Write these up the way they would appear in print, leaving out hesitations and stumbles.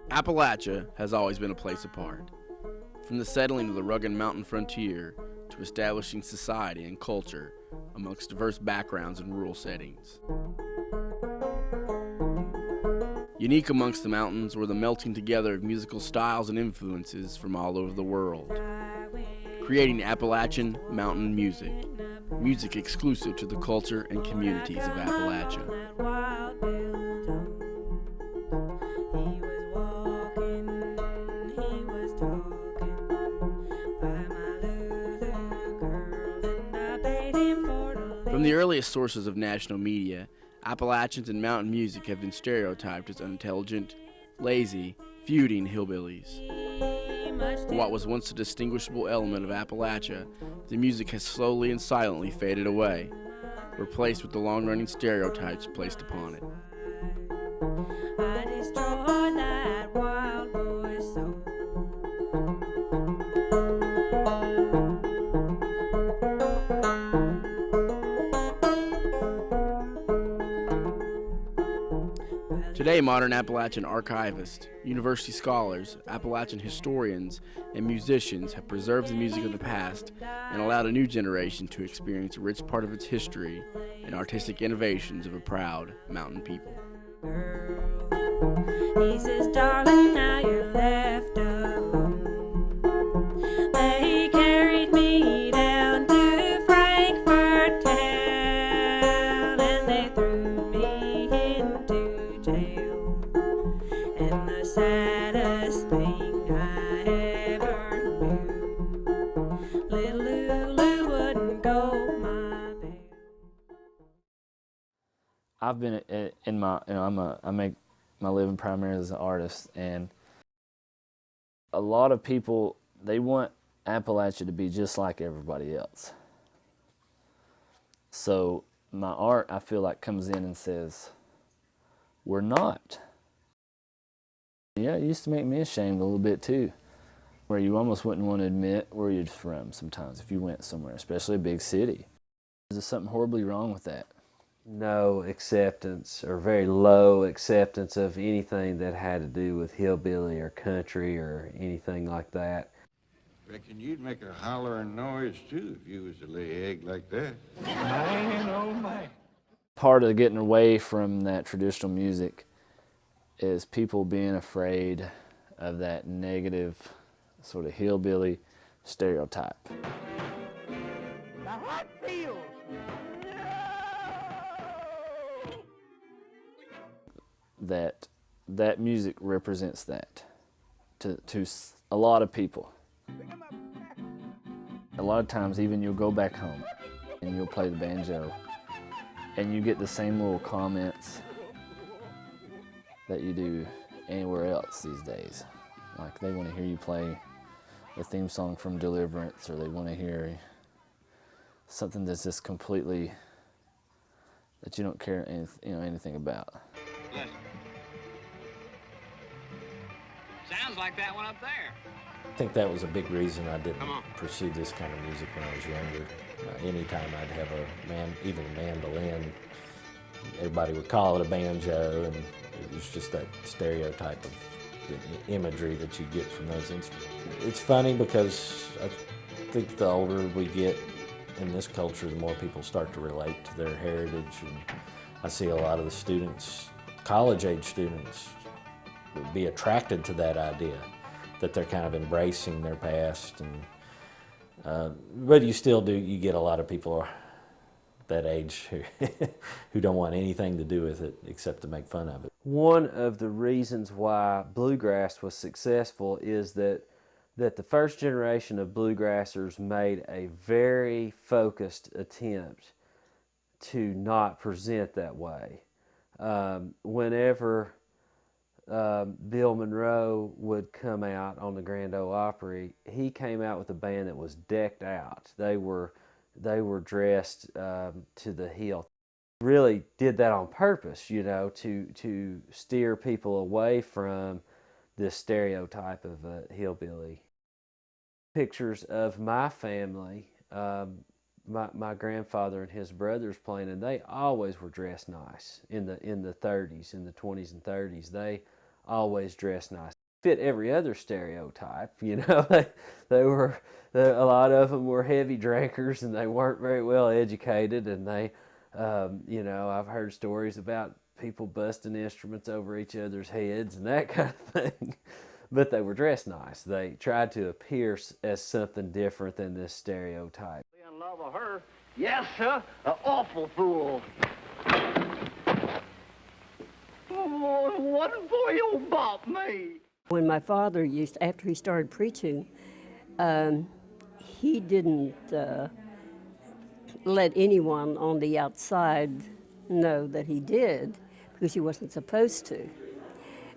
Appalachia has always been a place apart. From the settling of the rugged mountain frontier to establishing society and culture amongst diverse backgrounds and rural settings. Unique amongst the mountains were the melting together of musical styles and influences from all over the world, creating Appalachian Mountain music, music exclusive to the culture and communities of Appalachia. From the earliest sources of national media, Appalachians and mountain music have been stereotyped as unintelligent, lazy, feuding hillbillies. For what was once a distinguishable element of Appalachia, the music has slowly and silently faded away, replaced with the long-running stereotypes placed upon it. I destroyed that wild boy's soul. Today, modern Appalachian archivists, university scholars, Appalachian historians, and musicians have preserved the music of the past and allowed a new generation to experience a rich part of its history and artistic innovations of a proud mountain people. He says, darling, now you're left alone. They carried me down to Frankfurt town and they threw me into jail. And the saddest thing I ever knew, little Lulu wouldn't go my bail. I've been in my, I make my living primarily as an artist, and a lot of people, they want Appalachia to be just like everybody else. So my art, I feel like, comes in and says, we're not. Yeah, it used to make me ashamed a little bit too, where you almost wouldn't want to admit where you're from sometimes if you went somewhere, especially a big city. Is there something horribly wrong with that? No acceptance, or very low acceptance of anything that had to do with hillbilly or country or anything like that. Reckon you'd make a hollering noise too if you was to lay egg like that. Man, oh man. Part of getting away from that traditional music is people being afraid of that negative sort of hillbilly stereotype. The hot fields. That music represents that to a lot of people. A lot of times even you'll go back home and you'll play the banjo and you get the same little comments that you do anywhere else these days. Like they want to hear you play a theme song from Deliverance, or they want to hear something that's just completely, that you don't care anything about. Listen. Sounds like that one up there. I think that was a big reason I didn't pursue this kind of music when I was younger. Anytime I'd have even a mandolin, everybody would call it a banjo, and it was just that stereotype of the imagery that you get from those instruments. It's funny because I think the older we get in this culture, the more people start to relate to their heritage, and I see a lot of the students, college-age students, be attracted to that idea, that they're kind of embracing their past, and but you get a lot of people that age who don't want anything to do with it except to make fun of it. One of the reasons why bluegrass was successful is that the first generation of bluegrassers made a very focused attempt to not present that way. Whenever Bill Monroe would come out on the Grand Ole Opry, he came out with a band that was decked out. They were dressed to the hilt. Really did that on purpose, to steer people away from this stereotype of a hillbilly. Pictures of my family, my grandfather and his brothers playing, and they always were dressed nice in the 30s, in the 20s and 30s. They always dressed nice. Fit every other stereotype, you know. A lot of them were heavy drinkers, and they weren't very well educated, and they, you know, I've heard stories about people busting instruments over each other's heads and that kind of thing. But they were dressed nice. They tried to appear as something different than this stereotype. In love with her? Yes, sir. An awful fool. Oh, what for you bought me? When my father after he started preaching, he didn't let anyone on the outside know that he did, because he wasn't supposed to.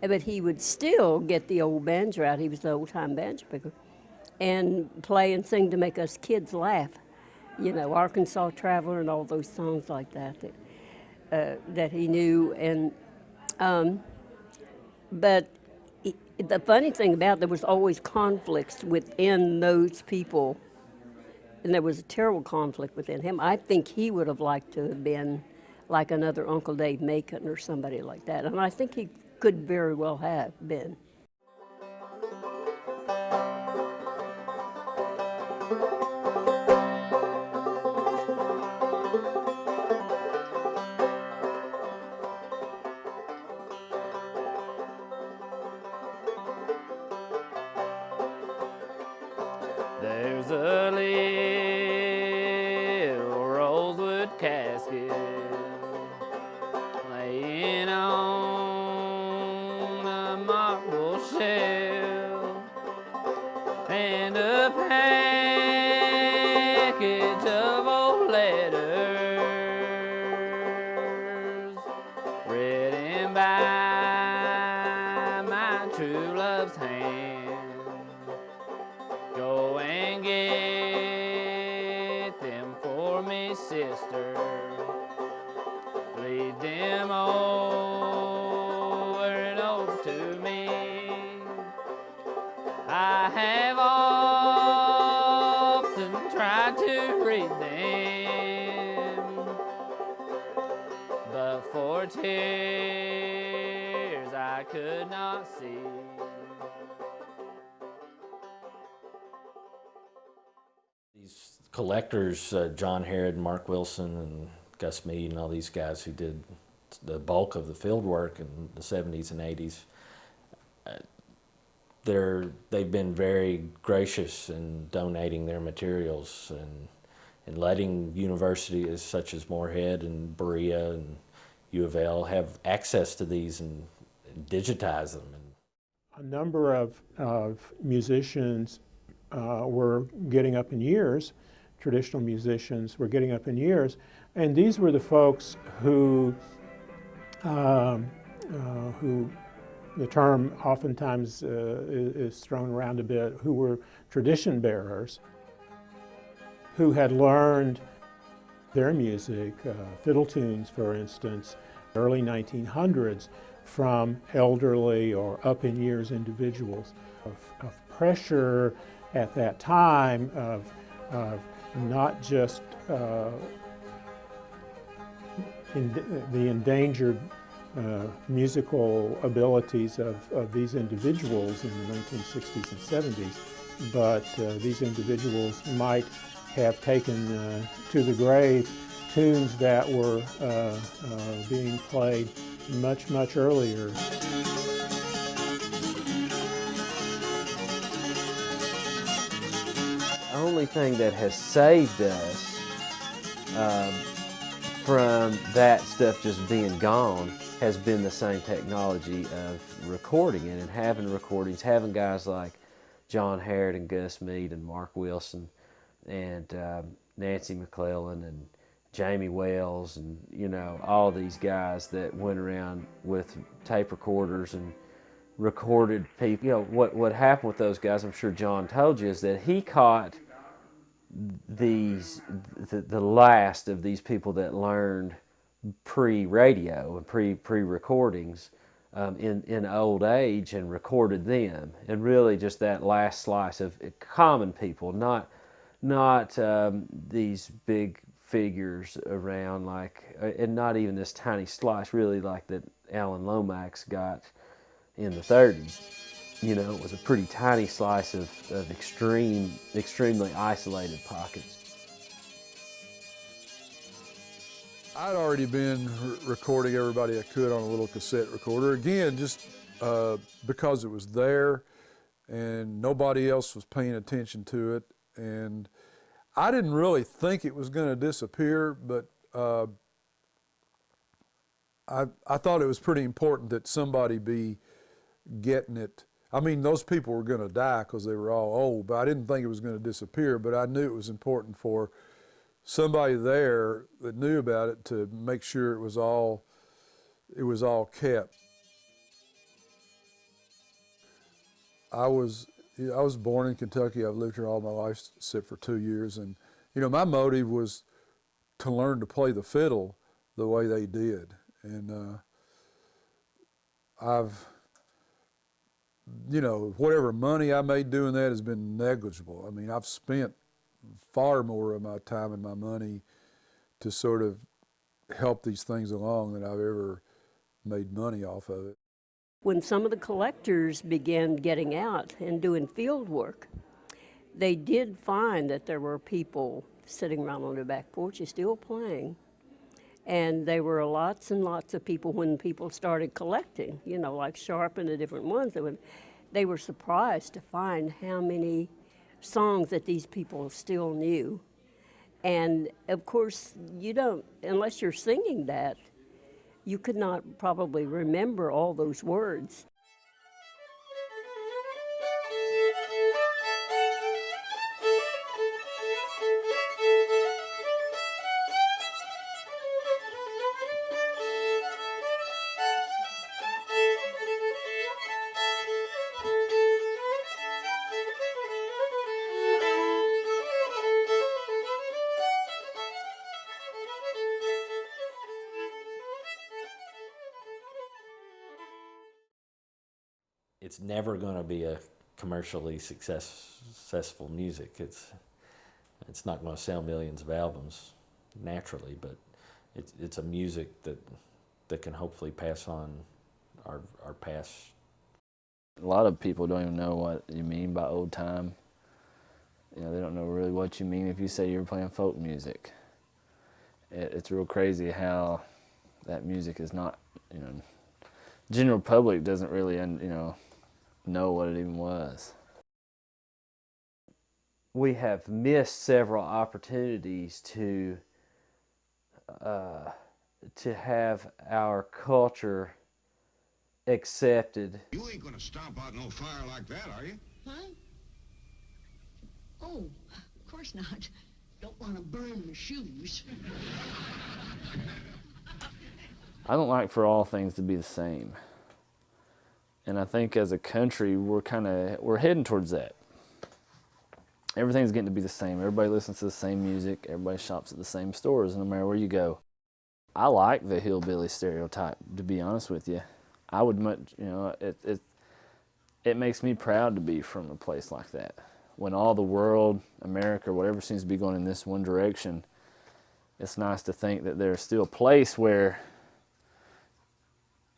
But he would still get the old banjo out. He was the old-time banjo picker, and play and sing to make us kids laugh. You know, Arkansas Traveler and all those songs like that that he knew. And but the funny thing about it, there was always conflicts within those people, and there was a terrible conflict within him. I think he would have liked to have been like another Uncle Dave Macon or somebody like that, and I think he could very well have been. There's a little rosewood casket laying on a marble shelf, and a package of old letters written by my true love's hand. Go and get them for me, sister. Lead them over and over to me. I have often tried to read them, but for tears I could not see. These collectors, John Harrod, Mark Wilson, and Gus Mead, and all these guys who did the bulk of the field work in the 70s and 80s, they've been very gracious in donating their materials and letting universities such as Moorhead and Berea and U of L have access to these and digitize them. A number of musicians were getting up in years, traditional musicians were getting up in years, and these were the folks who the term oftentimes is thrown around a bit, who were tradition bearers, who had learned their music, fiddle tunes for instance, early 1900s, from elderly or up in years individuals, of pressure at that time of not just the endangered musical abilities of these individuals in the 1960s and 70s, but these individuals might have taken to the grave tunes that were being played much, much earlier. The only thing that has saved us from that stuff just being gone has been the same technology of recording it and having recordings, having guys like John Harrod and Gus Mead and Mark Wilson and Nancy McClellan and Jamie Wells and, you know, all these guys that went around with tape recorders and recorded people. You know, what happened with those guys, I'm sure John told you, is that he caught the last of these people that learned pre-radio and pre-recordings in old age and recorded them, and really just that last slice of common people, not these big figures around, like, and not even this tiny slice really like that Alan Lomax got in the 30s. You know, it was a pretty tiny slice of extremely isolated pockets. I'd already been recording everybody I could on a little cassette recorder. Again, just because it was there and nobody else was paying attention to it. And I didn't really think it was going to disappear, but I thought it was pretty important that somebody be getting it. I mean, those people were going to die because they were all old, but I didn't think it was going to disappear. But I knew it was important for somebody there that knew about it to make sure it was all kept. I was born in Kentucky. I've lived here all my life except for 2 years, and you know, my motive was to learn to play the fiddle the way they did, and you know, whatever money I made doing that has been negligible. I mean, I've spent far more of my time and my money to sort of help these things along than I've ever made money off of it. When some of the collectors began getting out and doing field work, they did find that there were people sitting around on their back porches still playing. And there were lots and lots of people when people started collecting, you know, like Sharp and the different ones. They were surprised to find how many songs that these people still knew. And of course, you don't, unless you're singing that, you could not probably remember all those words. It's never going to be a commercially successful music. It's not going to sell millions of albums naturally, but it's a music that can hopefully pass on our past. A lot of people don't even know what you mean by old time. You know, they don't know really what you mean if you say you're playing folk music. It's real crazy how that music is not, you know, general public doesn't really, you know what it even was. We have missed several opportunities to have our culture accepted. You ain't gonna stomp out no fire like that, are you? Huh? Oh, of course not. Don't want to burn my shoes. I don't like for all things to be the same. And I think as a country, we're heading towards that. Everything's getting to be the same. Everybody listens to the same music. Everybody shops at the same stores, no matter where you go. I like the hillbilly stereotype, to be honest with you. I would much, you know, it makes me proud to be from a place like that. When all the world, America, whatever seems to be going in this one direction, it's nice to think that there's still a place where,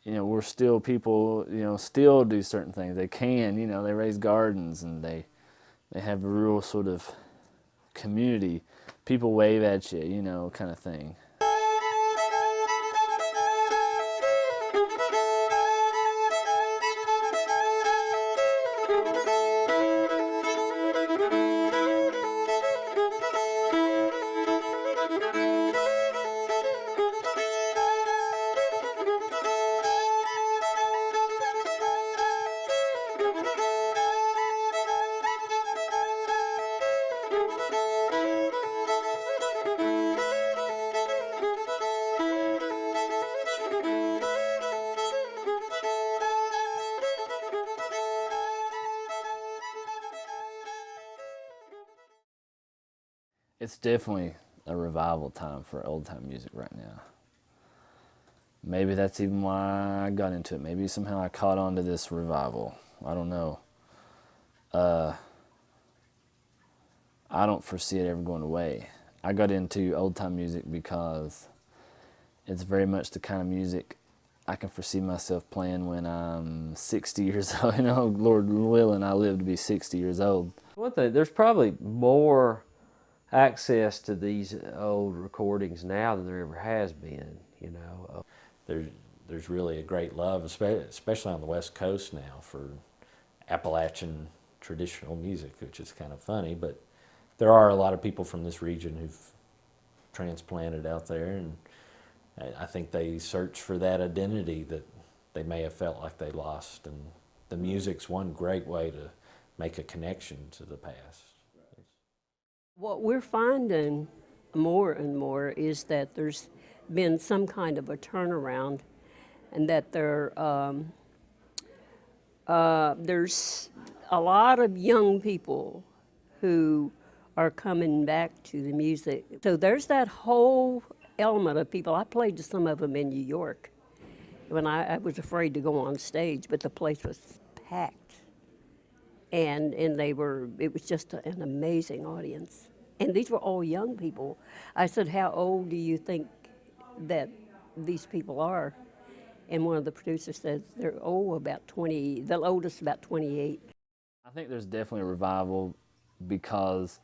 you know, we're still people, you know, still do certain things. They can, you know, they raise gardens and they have a real sort of community. People wave at you, you know, kind of thing. It's definitely a revival time for old time music right now. Maybe that's even why I got into it. Maybe somehow I caught on to this revival. I don't know. I don't foresee it ever going away. I got into old time music because it's very much the kind of music I can foresee myself playing when I'm 60 years old. You know, Lord willing, I live to be 60 years old. One thing, there's probably more access to these old recordings now than there ever has been, you know. There's really a great love, especially on the West Coast now, for Appalachian traditional music, which is kind of funny, but there are a lot of people from this region who've transplanted out there, and I think they search for that identity that they may have felt like they lost, and the music's one great way to make a connection to the past. What we're finding more and more is that there's been some kind of a turnaround, and that there's a lot of young people who are coming back to the music. So there's that whole element of people. I played to some of them in New York when I was afraid to go on stage, but the place was packed. And it was just an amazing audience. And these were all young people. I said, how old do you think that these people are? And one of the producers said they're about 20, the oldest about 28. I think there's definitely a revival because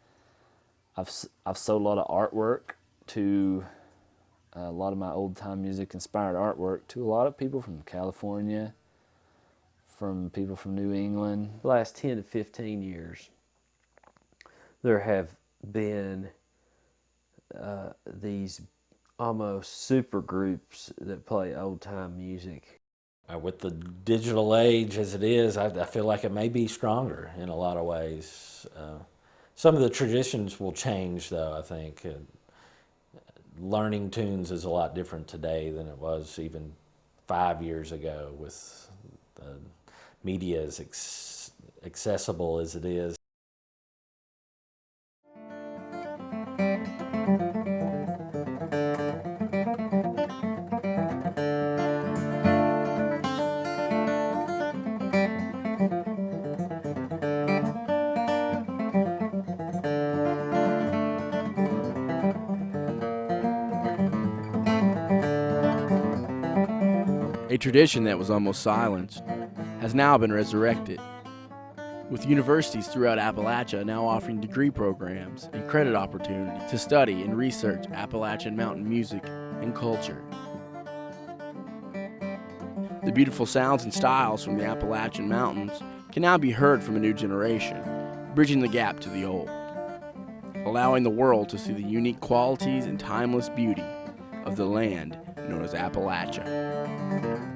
I've sold a lot of artwork to a lot of my old time music inspired artwork to a lot of people from California, from people from New England. The last 10 to 15 years, there have been these almost super groups that play old time music. With the digital age as it is, I feel like it may be stronger in a lot of ways. Some of the traditions will change, though, I think. Learning tunes is a lot different today than it was even 5 years ago, with the media as accessible as it is. A tradition that was almost silenced has now been resurrected, with universities throughout Appalachia now offering degree programs and credit opportunities to study and research Appalachian Mountain music and culture. The beautiful sounds and styles from the Appalachian Mountains can now be heard from a new generation, bridging the gap to the old, allowing the world to see the unique qualities and timeless beauty of the land known as Appalachia.